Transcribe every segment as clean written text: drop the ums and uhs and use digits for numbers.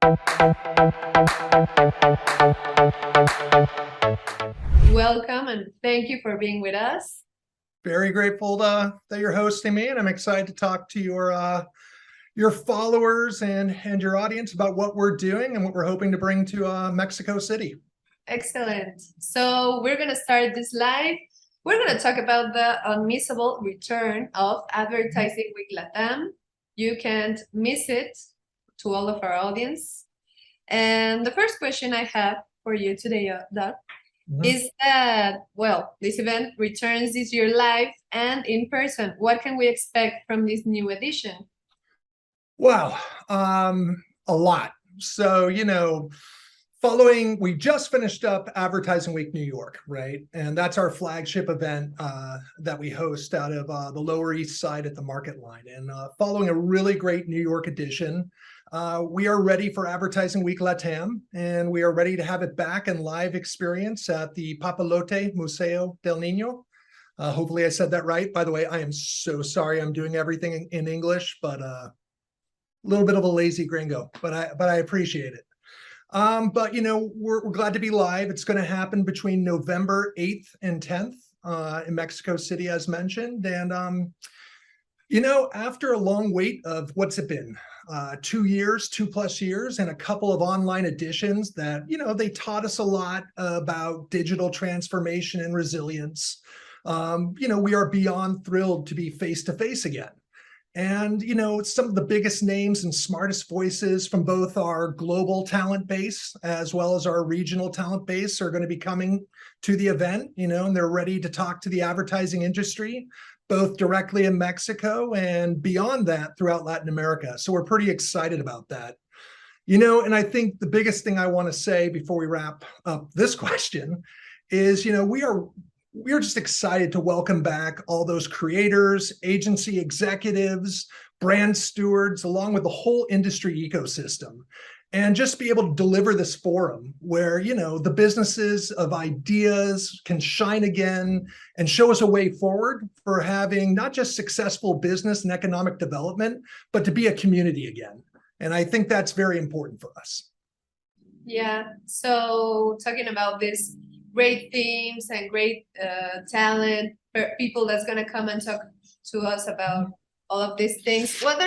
Welcome and thank you for being with us. Very grateful that you're hosting me, and I'm excited to talk to your followers and your audience about what we're doing and what we're hoping to bring to Mexico City. Excellent. So we're going to start this live. We're going to talk about the unmissable return of Advertising Week LATAM. You can't miss it, to all of our audience. And the first question I have for you today, Doug, is that, well, this event returns this year live and in person. What can we expect from this new edition? Wow, a lot. So, we just finished up Advertising Week New York, right? And that's our flagship event that we host out of the Lower East Side at the Market Line. And following a really great New York edition, we are ready for Advertising Week LATAM, and we are ready to have it back in live experience at the Papalote Museo del Niño. Hopefully I said that right. By the way, I am so sorry I'm doing everything in English, but a little bit of a lazy gringo, but I appreciate it. But we're glad to be live. It's going to happen between November 8th and 10th in Mexico City, as mentioned. And after a long wait of what's it been? 2 years, 2+ years, and a couple of online editions that, they taught us a lot about digital transformation and resilience. We are beyond thrilled to be face-to-face again. And, some of the biggest names and smartest voices from both our global talent base as well as our regional talent base are going to be coming to the event, and they're ready to talk to the advertising industry, both directly in Mexico and beyond that throughout Latin America. So we're pretty excited about that. And I think the biggest thing I want to say before we wrap up this question is, we are just excited to welcome back all those creators, agency executives, brand stewards, along with the whole industry ecosystem, and just be able to deliver this forum where, the businesses of ideas can shine again and show us a way forward for having not just successful business and economic development, but to be a community again. And I think that's very important for us. Yeah. So talking about this great themes and great talent, people that's going to come and talk to us about all of these things. What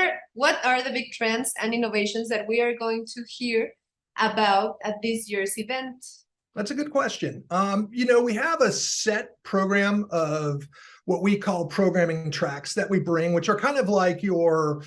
are the big trends and innovations that we are going to hear about at this year's event? That's a good question. We have a set program of what we call programming tracks that we bring, which are kind of like your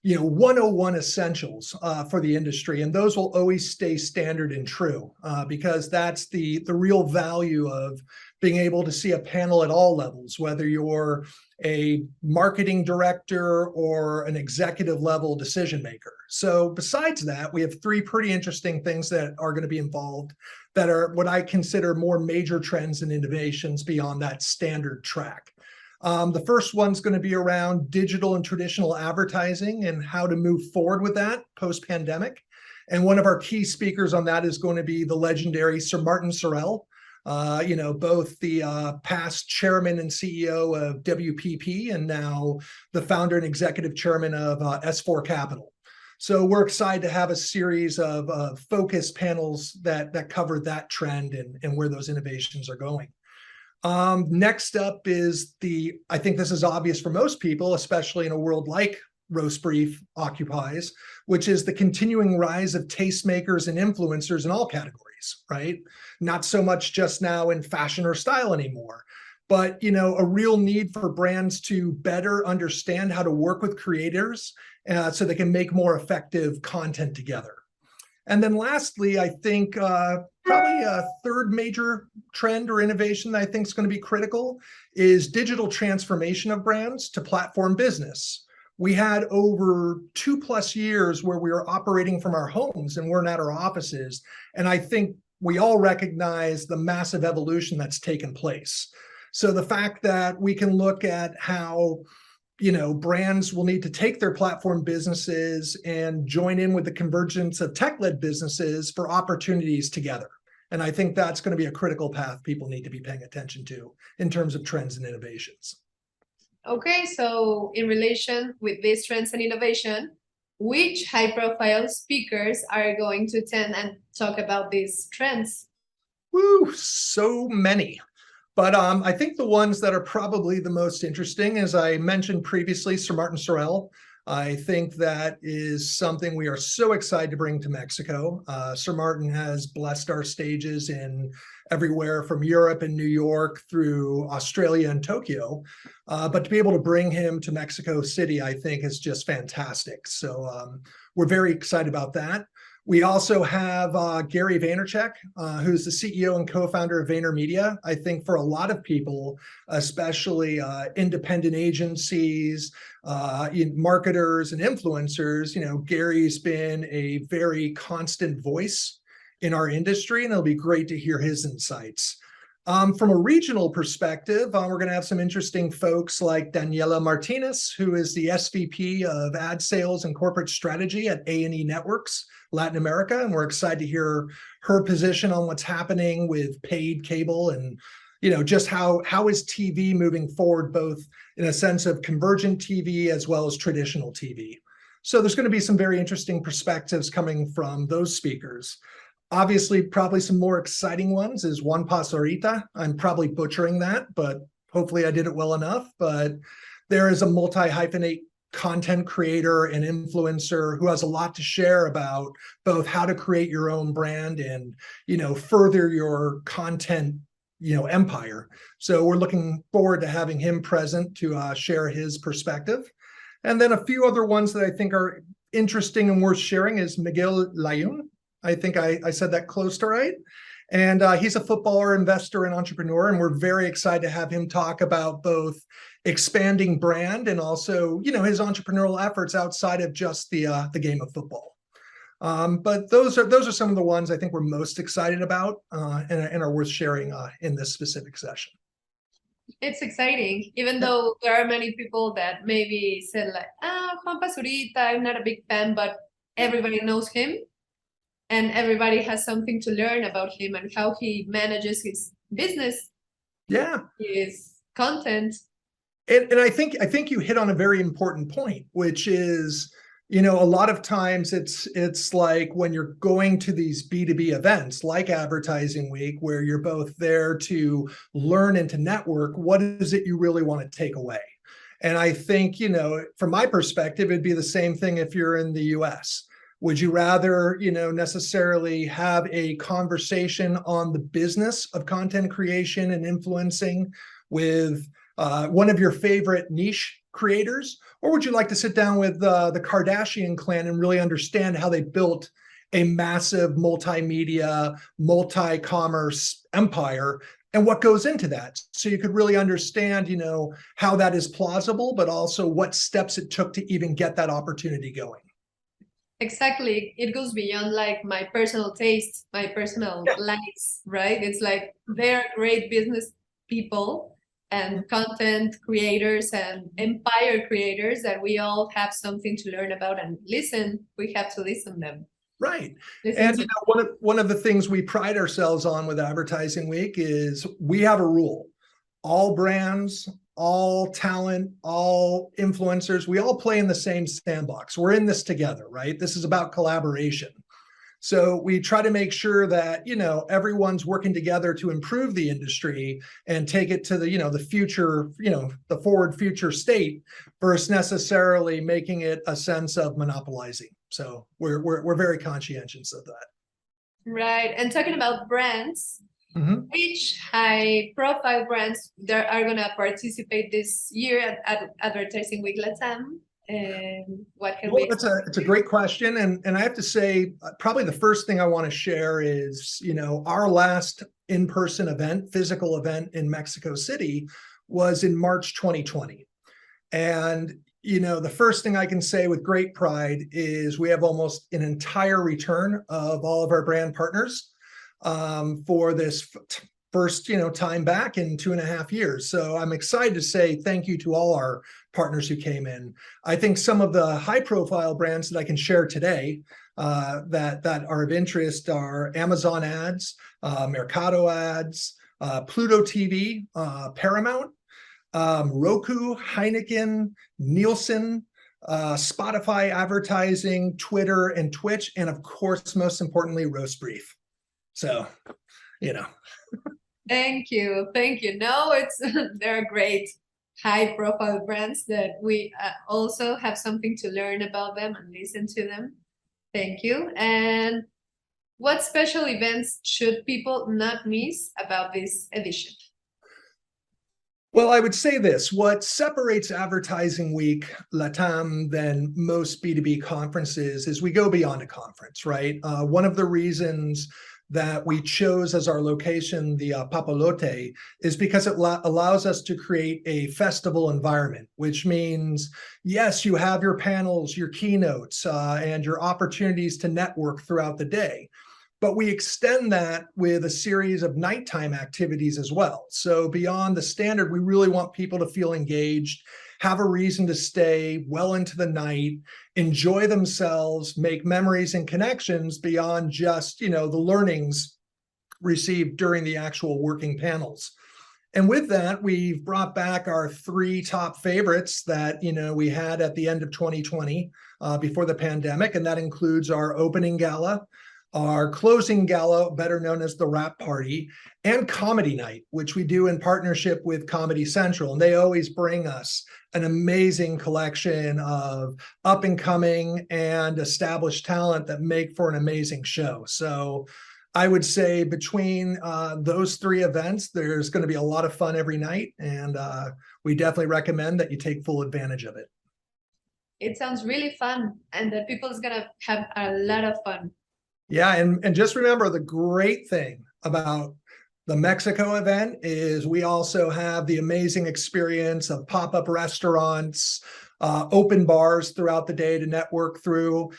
101 essentials for the industry. And those will always stay standard and true because that's the real value of being able to see a panel at all levels, whether you're a marketing director or an executive level decision maker. So besides that, we have 3 pretty interesting things that are going to be involved that are what I consider more major trends and innovations beyond that standard track. The first one's going to be around digital and traditional advertising and how to move forward with that post-pandemic. And one of our key speakers on that is going to be the legendary Sir Martin Sorrell, both the past chairman and CEO of WPP and now the founder and executive chairman of S4 Capital. So we're excited to have a series of focused panels that cover that trend and where those innovations are going. Next up is I think this is obvious for most people, especially in a world like Roastbrief occupies, which is the continuing rise of tastemakers and influencers in all categories, right? Not so much just now in fashion or style anymore, but, a real need for brands to better understand how to work with creators so they can make more effective content together. And then lastly, I think probably a third major trend or innovation that I think is going to be critical is digital transformation of brands to platform business. We had over 2+ years where we were operating from our homes and weren't at our offices. And I think we all recognize the massive evolution that's taken place. So the fact that we can look at how brands will need to take their platform businesses and join in with the convergence of tech-led businesses for opportunities together. And I think that's going to be a critical path people need to be paying attention to in terms of trends and innovations. Okay, so in relation with these trends and innovation, which high-profile speakers are going to attend and talk about these trends? Woo, so many. But I think the ones that are probably the most interesting, as I mentioned previously, Sir Martin Sorrell. I think that is something we are so excited to bring to Mexico. Sir Martin has blessed our stages in everywhere from Europe and New York through Australia and Tokyo. But to be able to bring him to Mexico City, I think is just fantastic. So we're very excited about that. We also have Gary Vaynerchuk, who's the CEO and co-founder of VaynerMedia. I think for a lot of people, especially independent agencies, marketers and influencers, Gary's been a very constant voice in our industry, and it'll be great to hear his insights. From a regional perspective, we're going to have some interesting folks like Daniela Martinez, who is the SVP of Ad Sales and Corporate Strategy at A&E Networks, Latin America, and we're excited to hear her position on what's happening with paid cable and just how is TV moving forward, both in a sense of convergent TV as well as traditional TV. So there's going to be some very interesting perspectives coming from those speakers. Obviously, probably some more exciting ones is Juan Pazurita. I'm probably butchering that, but hopefully I did it well enough. But there is a multi-hyphenate content creator and influencer who has a lot to share about both how to create your own brand and, further your content, empire. So we're looking forward to having him present to share his perspective. And then a few other ones that I think are interesting and worth sharing is Miguel Layun. I think I said that close to right. And he's a footballer, investor, and entrepreneur. And we're very excited to have him talk about both expanding brand and also, his entrepreneurial efforts outside of just the game of football. But those are some of the ones I think we're most excited about and are worth sharing in this specific session. It's exciting, even though there are many people that maybe said like, Juan Pazurita, I'm not a big fan, but everybody knows him. And everybody has something to learn about him and how he manages his business. Yeah. His content. And I think you hit on a very important point, which is, a lot of times it's like when you're going to these B2B events like Advertising Week, where you're both there to learn and to network, what is it you really want to take away? And I think, from my perspective, it'd be the same thing if you're in the US. Would you rather, necessarily have a conversation on the business of content creation and influencing with one of your favorite niche creators? Or would you like to sit down with the Kardashian clan and really understand how they built a massive multimedia, multi-commerce empire and what goes into that? So you could really understand, how that is plausible, but also what steps it took to even get that opportunity going. Exactly. It goes beyond like my personal tastes, my personal likes, right? It's like they're great business people and content creators and empire creators that we all have something to learn about and listen. We have to listen them. Right. And one of the things we pride ourselves on with Advertising Week is we have a rule. All brands, all talent, all influencers, we all play in the same sandbox. We're in this together, right? This is about collaboration. So we try to make sure that, everyone's working together to improve the industry and take it to the future, the forward future state versus necessarily making it a sense of monopolizing. So we're very conscientious of that. Right. And talking about brands, which high-profile brands there are going to participate this year at Advertising Week LATAM? And what can we expect? It's a great question. And I have to say, probably the first thing I want to share is, our last in-person event, physical event in Mexico City was in March 2020. And, the first thing I can say with great pride is we have almost an entire return of all of our brand partners for this first, time back in 2.5 years. So I'm excited to say thank you to all our partners who came in. I think some of the high-profile brands that I can share today that are of interest are Amazon Ads, Mercado Ads, Pluto TV, Paramount, Roku, Heineken, Nielsen, Spotify advertising, Twitter, and Twitch, and of course, most importantly, Roastbrief. So, you know. Thank you. Thank you. No, it's they're great high profile brands that we also have something to learn about them and listen to them. Thank you. And what special events should people not miss about this edition? Well, I would say this, what separates Advertising Week LATAM than most B2B conferences is we go beyond a conference, right? One of the reasons that we chose as our location, the Papalote, is because it allows us to create a festival environment, which means, yes, you have your panels, your keynotes, and your opportunities to network throughout the day. But we extend that with a series of nighttime activities as well. So beyond the standard, we really want people to feel engaged, have a reason to stay well into the night, enjoy themselves, make memories and connections beyond just, the learnings received during the actual working panels. And with that, we've brought back our 3 top favorites that, we had at the end of 2020 before the pandemic. And that includes our opening gala, our closing gala, better known as the Wrap Party, and Comedy Night, which we do in partnership with Comedy Central. And they always bring us an amazing collection of up-and-coming and established talent that make for an amazing show. So I would say between those 3 events, there's going to be a lot of fun every night. And we definitely recommend that you take full advantage of it. It sounds really fun, and that people is going to have a lot of fun. Yeah, and just remember, the great thing about the Mexico event is we also have the amazing experience of pop-up restaurants, open bars throughout the day to network through,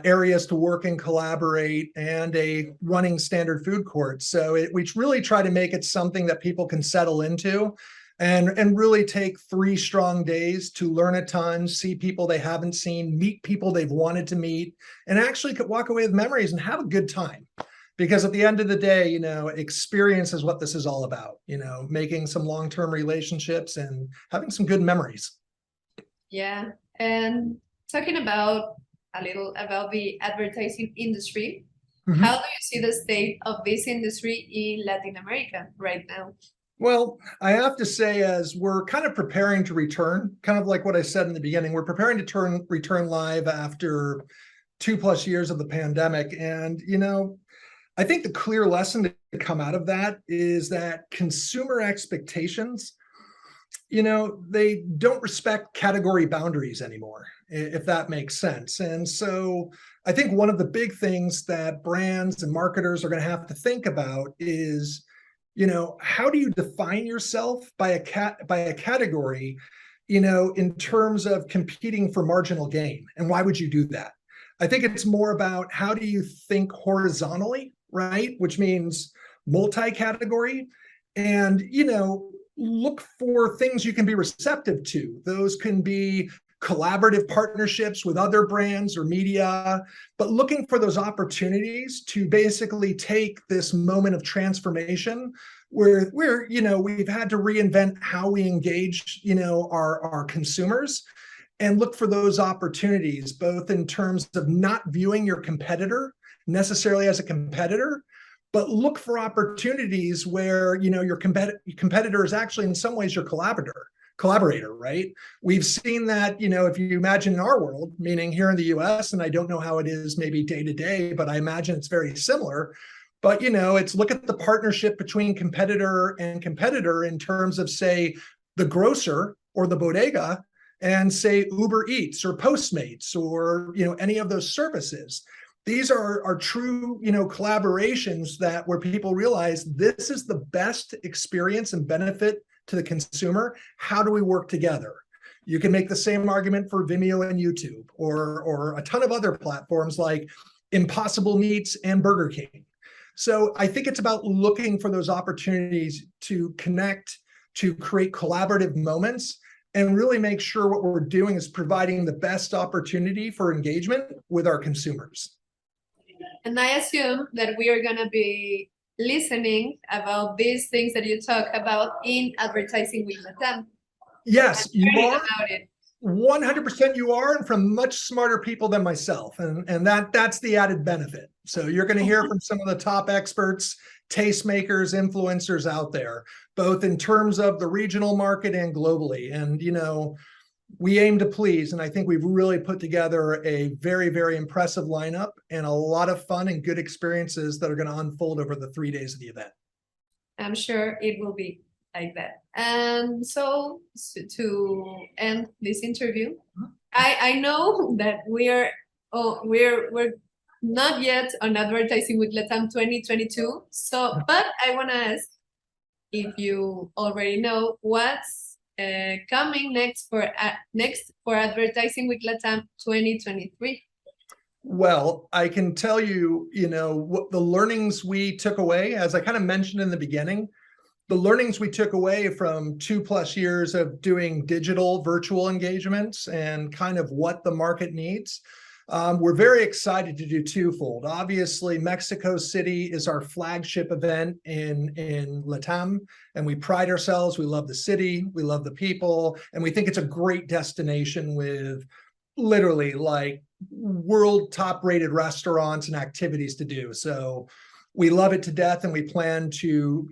areas to work and collaborate, and a running standard food court. So we really try to make it something that people can settle into and really take 3 strong days to learn a ton, see people they haven't seen, meet people they've wanted to meet, and actually could walk away with memories and have a good time. Because at the end of the day, experience is what this is all about, making some long-term relationships and having some good memories. Yeah. And talking about a little about the advertising industry, how do you see the state of this industry in Latin America right now? Well, I have to say, as we're kind of preparing to return, kind of like what I said in the beginning, we're preparing to return live after 2+ years of the pandemic. And, I think the clear lesson to come out of that is that consumer expectations, they don't respect category boundaries anymore, if that makes sense. And so I think one of the big things that brands and marketers are going to have to think about is, how do you define yourself by a category, in terms of competing for marginal gain? And why would you do that? I think it's more about how do you think horizontally, right? Which means multi-category, and, look for things you can be receptive to. Those can be collaborative partnerships with other brands or media, but looking for those opportunities to basically take this moment of transformation where we've had to reinvent how we engage, our consumers, and look for those opportunities, both in terms of not viewing your competitor necessarily as a competitor, but look for opportunities where, your competitor is actually in some ways your collaborator, right? We've seen that, if you imagine in our world, meaning here in the US, and I don't know how it is maybe day to day, but I imagine it's very similar. But, it's look at the partnership between competitor and competitor in terms of, say, the grocer or the bodega and, say, Uber Eats or Postmates or, any of those services. These are true, collaborations where people realize this is the best experience and benefit to the consumer. How do we work together? You can make the same argument for Vimeo and YouTube or a ton of other platforms like Impossible Meats and Burger King. So I think it's about looking for those opportunities to connect, to create collaborative moments, and really make sure what we're doing is providing the best opportunity for engagement with our consumers. And I assume that we are going to be listening about these things that you talk about in Advertising Week LATAM. Yes, you are. About it. 100% you are, and from much smarter people than myself. And that's the added benefit. So you're going to hear from some of the top experts, tastemakers, influencers out there, both in terms of the regional market and globally. And, we aim to please. And I think we've really put together a very, very impressive lineup and a lot of fun and good experiences that are going to unfold over the 3 days of the event. I'm sure it will be like that. And so to end this interview, I know that we're not yet on Advertising Week LATAM 2022. So, but I want to ask if you already know what's coming next for Advertising Week LATAM 2023. Well, I can tell you, what the learnings we took away, as I kind of mentioned in the beginning, the learnings we took away from 2+ years of doing digital virtual engagements and kind of what the market needs. We're very excited to do twofold. Obviously, Mexico City is our flagship event in LATAM, and we pride ourselves. We love the city, we love the people, and we think it's a great destination with literally like world top rated restaurants and activities to do. So we love it to death, and we plan to,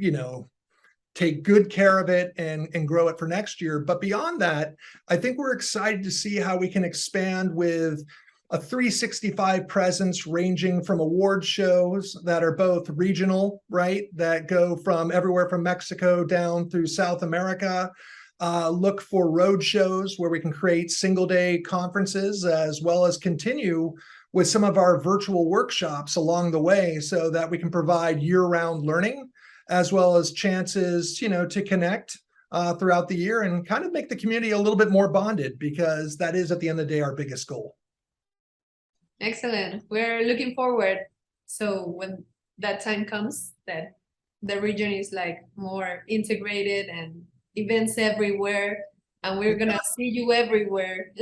take good care of it and grow it for next year. But beyond that, I think we're excited to see how we can expand with a 365 presence, ranging from award shows that are both regional, right, that go from everywhere from Mexico down through South America. Look for road shows where we can create single day conferences, as well as continue with some of our virtual workshops along the way, so that we can provide year-round learning, as well as chances, to connect throughout the year and kind of make the community a little bit more bonded, because that is at the end of the day our biggest goal. Excellent. We're looking forward. So when that time comes, that the region is like more integrated and events everywhere, and we're gonna see you everywhere.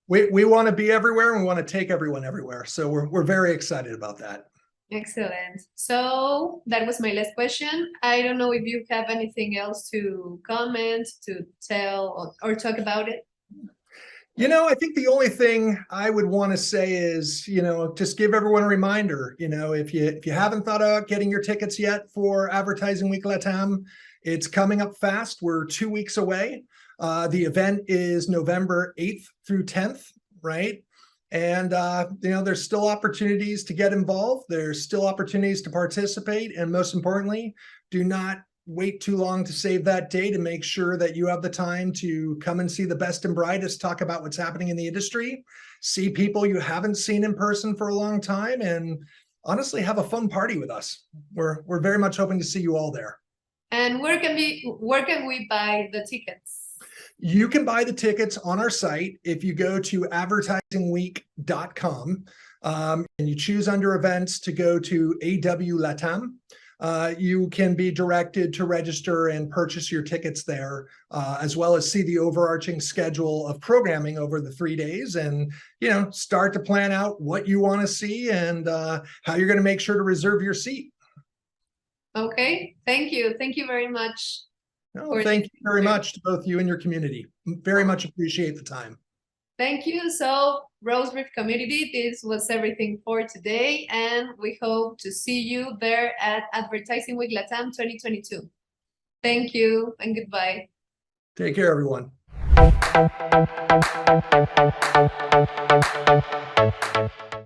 We want to be everywhere, and we want to take everyone everywhere. So we're very excited about that. Excellent. So that was my last question. I don't know if you have anything else to comment, to tell, or talk about it. I think the only thing I would want to say is, just give everyone a reminder, if you haven't thought about getting your tickets yet for Advertising Week LATAM, it's coming up fast. We're 2 weeks away. The event is November 8th through 10th, right? And, there's still opportunities to get involved. There's still opportunities to participate. And most importantly, do not wait too long to save that day, to make sure that you have the time to come and see the best and brightest, talk about what's happening in the industry, see people you haven't seen in person for a long time, and honestly have a fun party with us. We're very much hoping to see you all there. And where can we buy the tickets? You can buy the tickets on our site. If you go to advertisingweek.com and you choose under events to go to AW LATAM, you can be directed to register and purchase your tickets there, as well as see the overarching schedule of programming over the 3 days, and start to plan out what you want to see and how you're going to make sure to reserve your seat. Okay, thank you very much. No, thank you very much to both you and your community. Very much appreciate the time. Thank you. So, Roastbrief community, this was everything for today, and we hope to see you there at Advertising Week LATAM 2022. Thank you and goodbye. Take care, everyone.